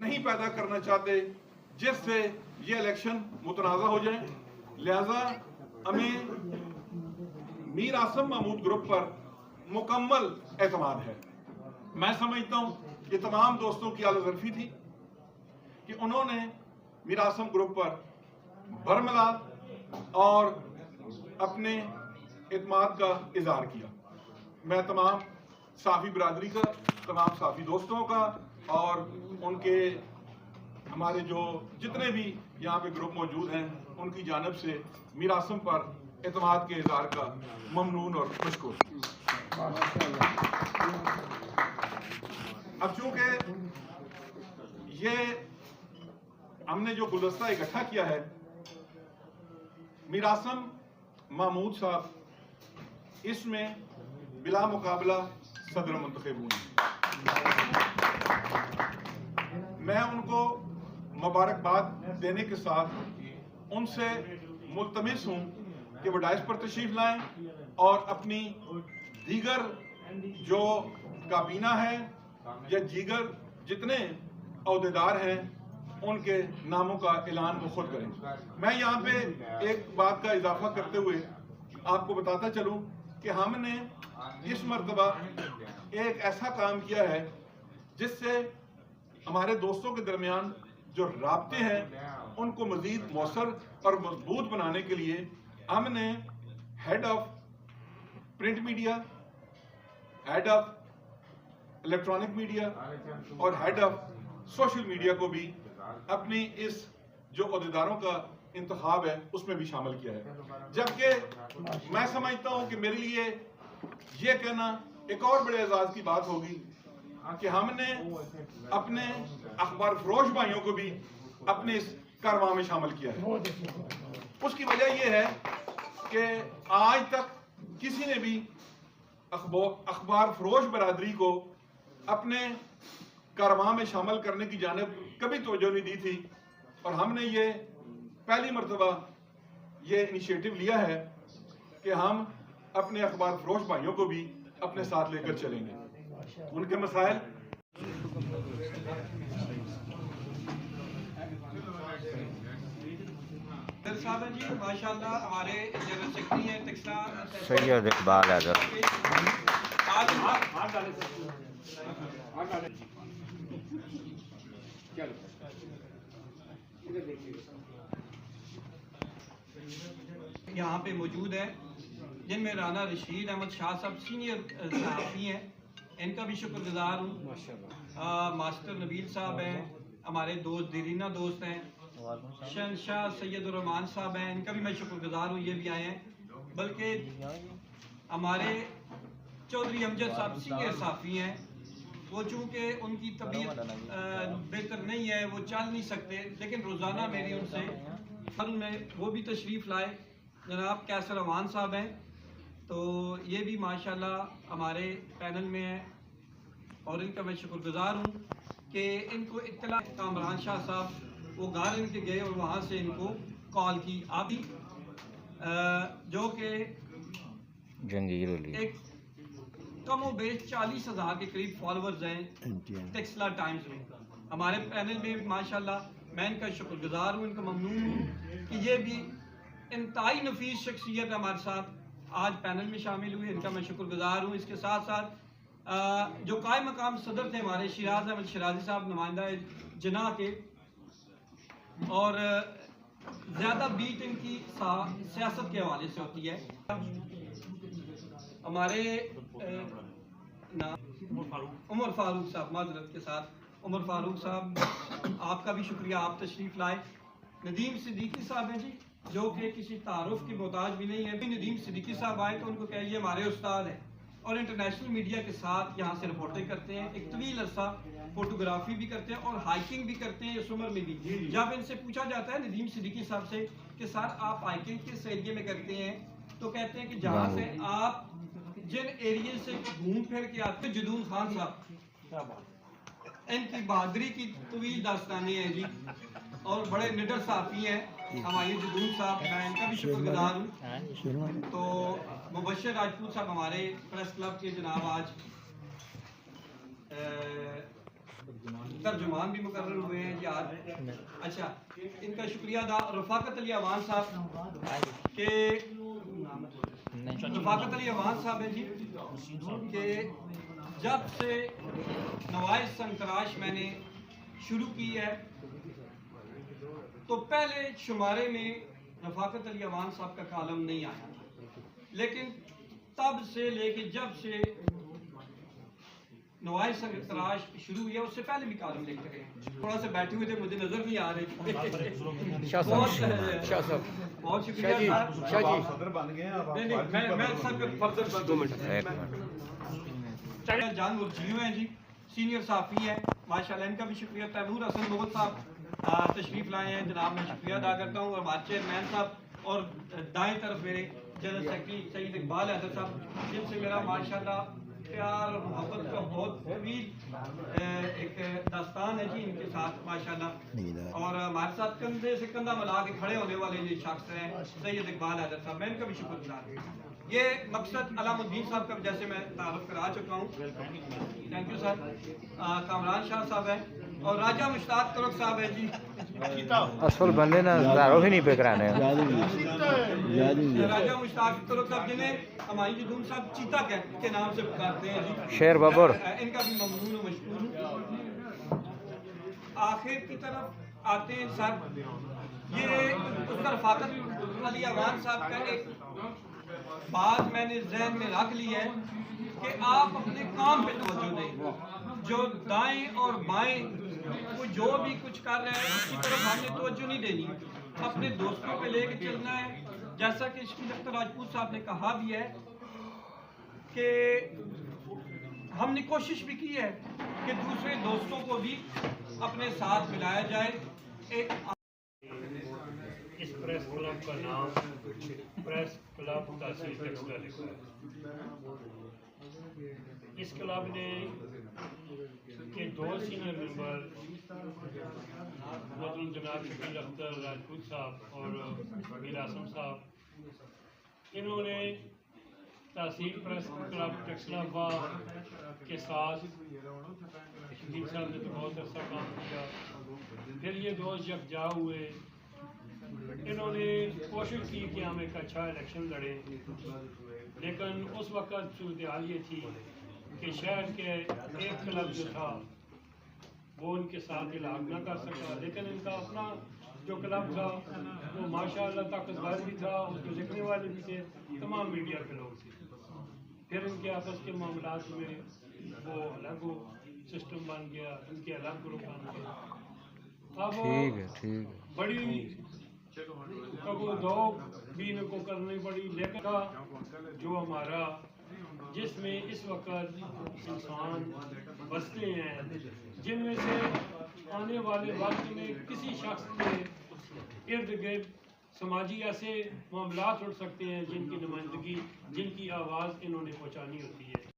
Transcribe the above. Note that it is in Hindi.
नहीं पैदा करना चाहते जिससे ये इलेक्शन मुतनाज़ा हो जाए। लिहाजा हमें मीर आसम महमूद ग्रुप पर मुकम्मल एतमाद है। मैं समझता हूँ कि तमाम दोस्तों की आलज़रफ़ी थी कि उन्होंने मीर आसम ग्रुप पर बरमला और अपने एतमाद का इज़हार किया। मैं तमाम साफ़ी बिरादरी का, तमाम साफ़ी दोस्तों का और उनके हमारे जो जितने भी यहाँ पे ग्रुप मौजूद हैं उनकी जानिब से मीर आसम पर एतमाद के इज़हार का ममनून और मशकूर। अब चूँकि ये हमने जो गुलदस्ता इकट्ठा किया है, मीर आसम महमूद साहब इसमें बिला मुकाबला सदर मुंतखब हुए। मैं उनको मुबारकबाद देने के साथ उनसे मुल्तमिस हूँ कि वो डाइस पर तशरीफ लाएं और अपनी दीगर जो काबीना है या दीगर जितने अहदेदार हैं उनके नामों का ऐलान वो खुद करें। मैं यहाँ पे एक बात का इजाफा करते हुए आपको बताता चलूँ कि हमने इस मर्तबा एक ऐसा काम किया है जिससे हमारे दोस्तों के दरमियान जो राब्ते हैं उनको मजीद मौसर और मजबूत बनाने के लिए हमने head of print media, head of electronic media और हेड ऑफ सोशल मीडिया को भी अपनी इस जो अहदेदारों का इंतखाब है उसमें भी शामिल किया है। जबकि मैं समझता हूं कि मेरे लिए ये कहना एक और बड़े एजाज की बात होगी कि हमने अपने अखबार फरोश भाइयों को भी अपने इस कारवां में शामिल किया है। उसकी वजह यह है कि आज तक किसी ने भी अखबार फरोश बरादरी को अपने कारवां में शामिल करने की जानिब कभी तवज्जो नहीं दी थी और हमने ये पहली मर्तबा ये इनिशिएटिव लिया है कि हम अपने अखबार फरोश भाइयों को भी अपने साथ लेकर चलेंगे। उनके मसाइल साहब हैं जी, माशाल्लाह हमारे जनरल सेक्रेटरी हैं टेक्सटाइल सैयद इकबाल है। यहाँ पे मौजूद है जिनमें राना रशीद अहमद शाह साहब सीनियर सहाफ़ी हैं, इनका भी शुक्रगुजार हूँ। मास्टर नबील साहब हैं, हमारे दोस्त दीरीना दोस्त हैं। शहनशाह सैयद रहमान साहब हैं, इनका भी मैं शुक्रगुजार हूँ, ये भी आए हैं। बल्कि हमारे चौधरी अमजद साहब सीनियर सहाफ़ी हैं, वो चूँकि उनकी तबीयत बेहतर नहीं है, वो चल नहीं सकते, लेकिन रोज़ाना मेरी उनसे फल में वो भी तशरीफ़ लाए। जनाब कैसर अवान साहब हैं, तो ये भी माशाल्लाह हमारे पैनल में हैं और इनका मैं शुक्रगुजार हूँ कि इनको इत्तला कामरान शाह साहब वो गार्डन के गए और वहाँ से इनको कॉल की। आप जो कि एक कम व बेश 40,000 के करीब फॉलोअर्स हैं टेक्सला टाइम्स में। हमारे पैनल में माशाल्लाह मैं इनका शुक्रगुजार हूँ, इनका ममनून हूँ कि ये भी इंतहाई नफीस शख्सियत हमारे साथ आज पैनल में शामिल हुए, इनका मैं शुक्रगुजार हूँ। इसके साथ साथ जो कायम मकाम सदर थे हमारे शिराज अहमद शिराजी साहब, नुमाइंदा जना के, और ज़्यादा बीट इनकी सियासत के हवाले से होती है। हमारे उमर फारूक साहब, माजरत के साथ उमर फारूक साहब, आपका भी शुक्रिया, आप तशरीफ़ लाए। नदीम सिद्दीकी साहब हैं जी, जो कि किसी तारुफ की मोहताज भी नहीं है। नदीम सिद्दीकी साहब आए तो उनको कहिए हमारे उस्ताद हैं और इंटरनेशनल मीडिया के साथ यहाँ से रिपोर्टिंग करते हैं, एक तवील अरसा फोटोग्राफी भी करते हैं और हाइकिंग भी करते हैं इस उम्र में भी। जब इनसे पूछा जाता है नदीम सिद्दीकी साहब से कि सर आप हाइकिंग किस एरिए में करते हैं, तो कहते हैं कि जहाँ से आप जिन एरिए से घूम फिर के आते हैं। जदून खान साहब, इनकी बहादुरी की तवील दास्तानी है जी और बड़े निडर साफी हैं हमारे जदून साहब, मैं इनका भी शुक्रगुजार हूँ। तो मुबशर राजपूत साहब हमारे प्रेस क्लब के जनाब आज तर्जुमान भी मुकर्रर हुए हैं जी आज। अच्छा, इनका शुक्रिया अदा रफ़ाकत अली अवान साहब के, रफ़ाकत अली अवान साहब है जी कि जब से नवाइज संतराश मैंने शुरू की है तो पहले शुमारे में रफ़ाकत अली अवान साहब का कालम नहीं आया, लेकिन तब से लेके जब से नवाइज संतराश शुरू हुई है उससे पहले भी कालम लिखते रहे। थोड़ा सा बैठे हुए थे, मुझे नजर नहीं आ रही। बहुत शुक्रिया जान मुर्जियो हैं जी, सीनियर साफ़ी हैं माशाल्लाह, इनका भी शुक्रिया। तैमूर हसन मोहम्मद साहब तशरीफ लाए हैं, जनाब मैं शुक्रिया अदा करता हूँ। और हमारे चेयरमैन साहब और दाएं तरफ मेरे जनरल सेक्रेटरी सईद इकबाल हैदर साहब, जिनसे मेरा माशाल्लाह प्यार और मोहब्बत का बहुत तवील एक दास्तान है जी इनके साथ माशाल्लाह। और हमारे साथ कंधे से कंधा मिला के खड़े होने वाले ये शख्स हैं सैयद इकबाल हैदर साहब, मैं इनका भी शुक्रगुजार। ये मकसद अलामुद्दीन साहब का जैसे मैं तारुफ करा चुका हूँ, thank you sir. Kamran Shah साहब हैं और राजा मुश्ताक तुर्क साहब है जी। असल बंदे ना दारो भी नहीं पे कराने राजा मुश्ताक तुर्क साहब जिन्हें हमारी जुदून साहब चीता के नाम से पुकारते हैं जी, शेर बाबर, इनका भी ममनून और मशकूर हूं। आखिर की तरफ आते हैं सर, ये उसका रफ़ाकत अली अवान साहब का एक बात मैंने जहन में रख ली है कि आप अपने काम पे तवज्जो दें। जो दाएं और बाएं वो जो भी कुछ कर रहे हैं उसकी तरफ हमने तवज्जो नहीं देनी, अपने दोस्तों पे लेके चलना है। जैसा कि शकील अख्तर राजपूत साहब ने कहा भी है कि हमने कोशिश भी की है कि दूसरे दोस्तों को भी अपने साथ मिलाया जाए। एक इस प्रेस क्लब का नाम प्रेस क्लब तहसील टेक्सटाइल लिखा है। इस क्लब ने के दो सीनियर मेंबर मतलब जनाब शकील अख्तर राजपूत साहब और मीर आसम साहब, इन्होंने तहसील प्रेस क्लब टेक्सटाइल के साथ शकील साहब ने तो बहुत अच्छा काम किया। फिर ये दोस्त यकजा हुए, इन्होंने कोशिश की कि हम एक अच्छा इलेक्शन लड़ें, लेकिन उस वक़्त सूरत हाल ये थी कि शहर के एक क्लब जो था वो उनके साथ इलाक़ ना कर सका, लेकिन इनका अपना जो क्लब था वो माशाअल्लाह ताकतवर भी था, उसको लिखने वाले भी थे, तमाम मीडिया के लोग थे। फिर इनके आपस के मामलात में वो अलग सिस्टम बन गया, इनके अलग ग्रुप बन गए। अब बड़ी कबो दो भी इनको करनी पड़ी, लेकिन जो हमारा जिसमें इस वक्त इंसान बसते हैं, जिनमें से आने वाले वक्त में किसी शख्स के इर्द गिर्द समाजी ऐसे मामलात उठ सकते हैं जिनकी नुमाइंदगी, जिनकी आवाज़ इन्होंने पहुँचानी होती है।